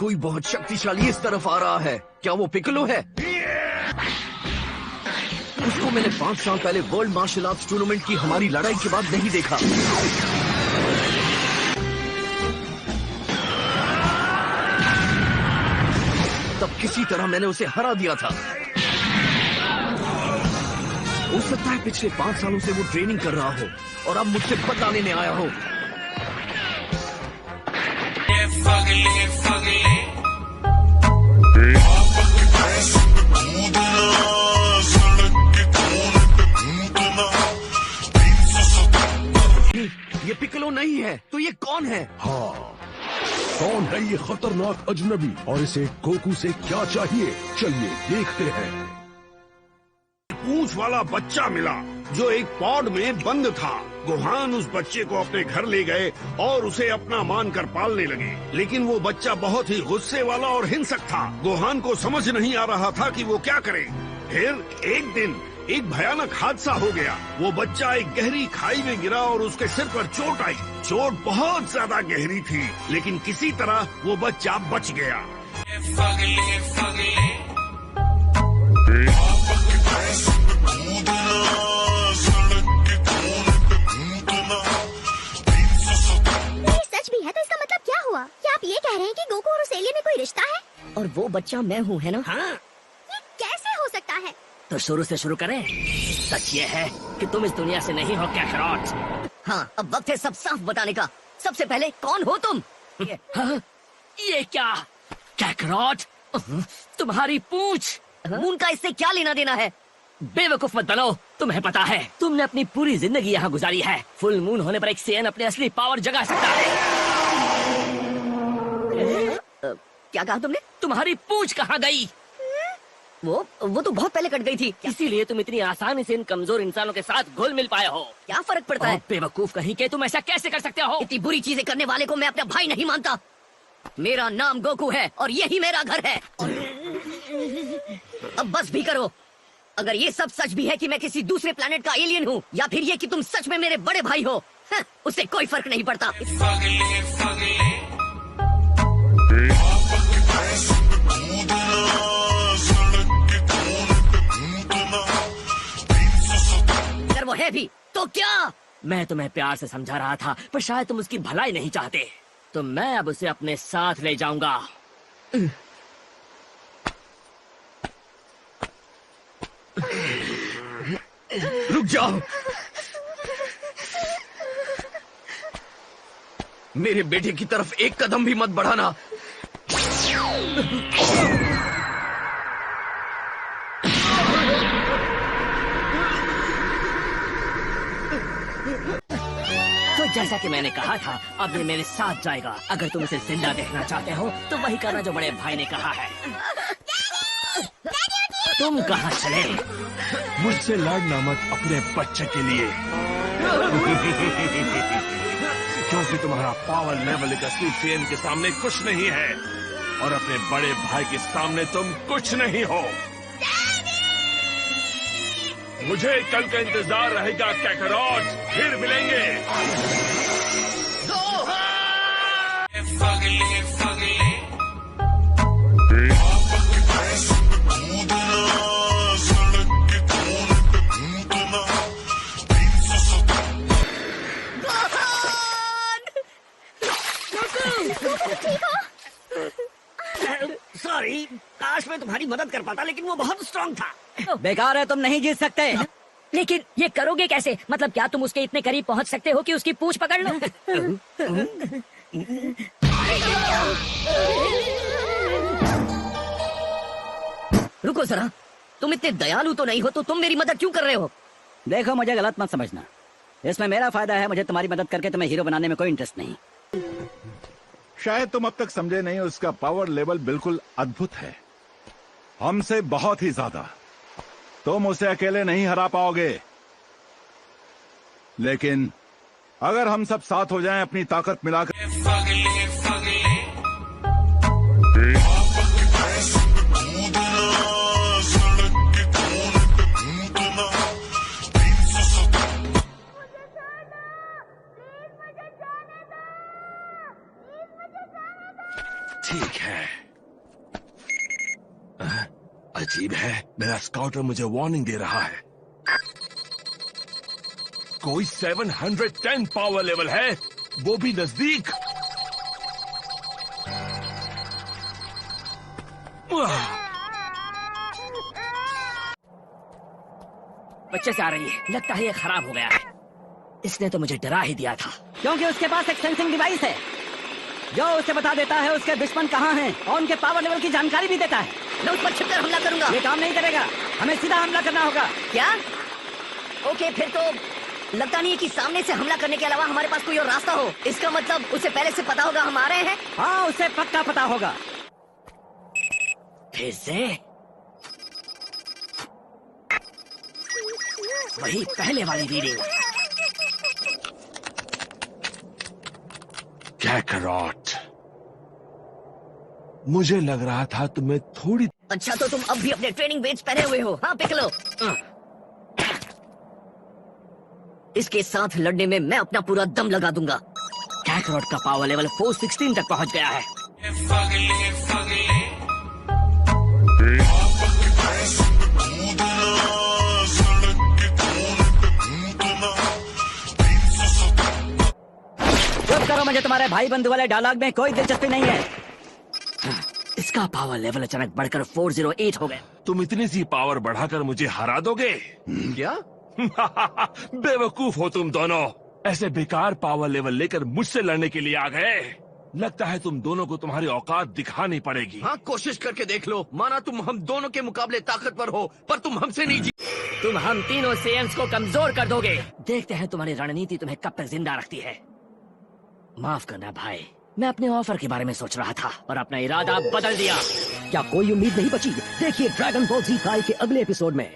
कोई बहुत शक्तिशाली इस तरफ आ रहा है। क्या वो पिकलो है? उसको मैंने 5 साल पहले वर्ल्ड मार्शल आर्ट्स टूर्नामेंट की हमारी लड़ाई के बाद नहीं देखा। तब किसी तरह मैंने उसे हरा दिया था। हो सकता है पिछले 5 सालों से वो ट्रेनिंग कर रहा हो और अब मुझसे बदला लेने आया हो। ये पिकलो नहीं है तो ये कौन है? हाँ, कौन है ये खतरनाक अजनबी और इसे गोकू से क्या चाहिए? चलिए देखते हैं। पूंछ वाला बच्चा मिला जो एक पॉड में बंद था। गोहान उस बच्चे को अपने घर ले गए और उसे अपना मानकर पालने लगे, लेकिन वो बच्चा बहुत ही गुस्से वाला और हिंसक था। गोहान को समझ नहीं आ रहा था कि वो क्या करे। फिर एक दिन एक भयानक हादसा हो गया। वो बच्चा एक गहरी खाई में गिरा और उसके सिर पर चोट आई। चोट बहुत ज्यादा गहरी थी, लेकिन किसी तरह वो बच्चा बच गया। सच भी है तो इसका मतलब क्या हुआ? क्या आप ये कह रहे हैं कि गोकू और उस एलियन में कोई रिश्ता है? और वो बच्चा मैं हूँ, है ना? हाँ। ये कैसे हो सकता है? तो शुरू से शुरू करें। सच ये है कि तुम इस दुनिया से नहीं हो कैकरॉट। हाँ, अब वक्त है सब साफ बताने का। सबसे पहले कौन हो तुम? हाँ, ये क्या कैकरॉट? तुम्हारी पूंछ मून का इससे क्या लेना देना है? बेवकूफ मत बनो। तुम्हें पता है तुमने अपनी पूरी जिंदगी यहाँ गुजारी है। फुल मून होने पर एक सेन अपने असली पावर जगा सकता है। क्या कहा तुमने? तुम्हारी पूंछ कहाँ गई? वो तो बहुत पहले कट गई थी, इसीलिए तुम इतनी आसानी से इन कमजोर इंसानों के साथ घुल मिल पाए हो। क्या फर्क पड़ता है? बेवकूफ कहीं के, तुम ऐसा कैसे कर सकते हो? इतनी बुरी चीजें करने वाले को मैं अपना भाई नहीं मानता। मेरा नाम गोकू है और यही मेरा घर है। अब बस भी करो। अगर ये सब सच भी है कि मैं किसी दूसरे प्लेनेट का एलियन हूँ, या फिर ये कि तुम सच में मेरे बड़े भाई हो, उससे कोई फर्क नहीं पड़ता। अगर वो है भी तो क्या? मैं तुम्हें प्यार से समझा रहा था, पर शायद तुम उसकी भलाई नहीं चाहते। तो मैं अब उसे अपने साथ ले जाऊंगा। रुक जाओ। मेरे बेटे की तरफ एक कदम भी मत बढ़ाना। तो जैसा कि मैंने कहा था, अब ये मेरे साथ जाएगा। अगर तुम इसे जिंदा देखना चाहते हो तो वही करना जो बड़े भाई ने कहा है। तुम कहाँ चले? मुझसे लड़ना मत अपने बच्चे के लिए। क्योंकि तुम्हारा पावर लेवल एक असली ट्रेन के सामने कुछ नहीं है, और अपने बड़े भाई के सामने तुम कुछ नहीं हो। मुझे कल का इंतजार रहेगा कैकरॉट। फिर मिलेंगे। सॉरी, काश मैं तुम्हारी मदद कर पाता, लेकिन वो बहुत स्ट्रांग था। बेकार है, तुम नहीं जीत सकते। लेकिन ये करोगे कैसे? मतलब क्या तुम उसके इतने करीब पहुंच सकते हो कि उसकी पूंछ पकड़ लो? रुको जरा, तुम इतने दयालु तो नहीं हो, तो तुम मेरी मदद क्यों कर रहे हो? देखो, मुझे गलत मत समझना। इसमें मेरा फायदा है। मुझे तुम्हारी मदद करके तुम्हें हीरो बनाने में कोई इंटरेस्ट नहीं। शायद तुम अब तक समझे नहीं, उसका पावर लेवल बिल्कुल अद्भुत है, हमसे बहुत ही ज्यादा। तुम उसे अकेले नहीं हरा पाओगे, लेकिन अगर हम सब साथ हो जाएं, अपनी ताकत मिलाकर ठीक है। अजीब है, मेरा स्काउटर मुझे वार्निंग दे रहा है। कोई 710 पावर लेवल है, वो भी नजदीक। बच्चे से आ रही है, लगता है ये खराब हो गया है। इसने तो मुझे डरा ही दिया था। क्योंकि उसके पास एक सेंसिंग डिवाइस है जो उसे बता देता है उसके दुश्मन कहाँ हैं और उनके पावर लेवल की जानकारी भी देता है। मैं उस पर छिपकर हमला करूंगा। ये काम नहीं करेगा, हमें सीधा हमला करना होगा। क्या? ओके, फिर तो लगता नहीं है कि सामने से हमला करने के अलावा हमारे पास कोई और रास्ता हो। इसका मतलब उसे पहले से पता होगा हम आ रहे हैं। हाँ, उसे पक्का पता होगा। फिर से वही पहले वाली रीडिंग। कैकरॉट, मुझे लग रहा था तुम्हें थोड़ी। अच्छा, तो तुम अब भी अपने ट्रेनिंग वेट्स पहने हुए हो? हाँ, पिक लो। इसके साथ लड़ने में मैं अपना पूरा दम लगा दूंगा। कैकरॉट का पावर लेवल 416 तक पहुंच गया है। चुप करो, मुझे तुम्हारे भाई बंधु वाले डायलॉग में कोई दिलचस्पी नहीं है। इसका पावर लेवल अचानक बढ़कर 408 हो गया। तुम इतनी सी पावर बढ़ाकर मुझे हरा दोगे? क्या? बेवकूफ हो तुम दोनों। ऐसे बेकार पावर लेवल लेकर मुझसे लड़ने के लिए आ गए। लगता है तुम दोनों को तुम्हारी औकात दिखानी पड़ेगी। हाँ, कोशिश करके देख लो। माना तुम हम दोनों के मुकाबले ताकतवर हो, पर तुम हमसे नहीं जीत। तुम हम तीनों सेयन्स को कमजोर कर दोगे। देखते हैं तुम्हारी रणनीति तुम्हें कब तक जिंदा रखती है। माफ करना भाई, मैं अपने ऑफर के बारे में सोच रहा था और अपना इरादा बदल दिया। क्या कोई उम्मीद नहीं बची? देखिए ड्रैगन बॉल Z5 के अगले एपिसोड में।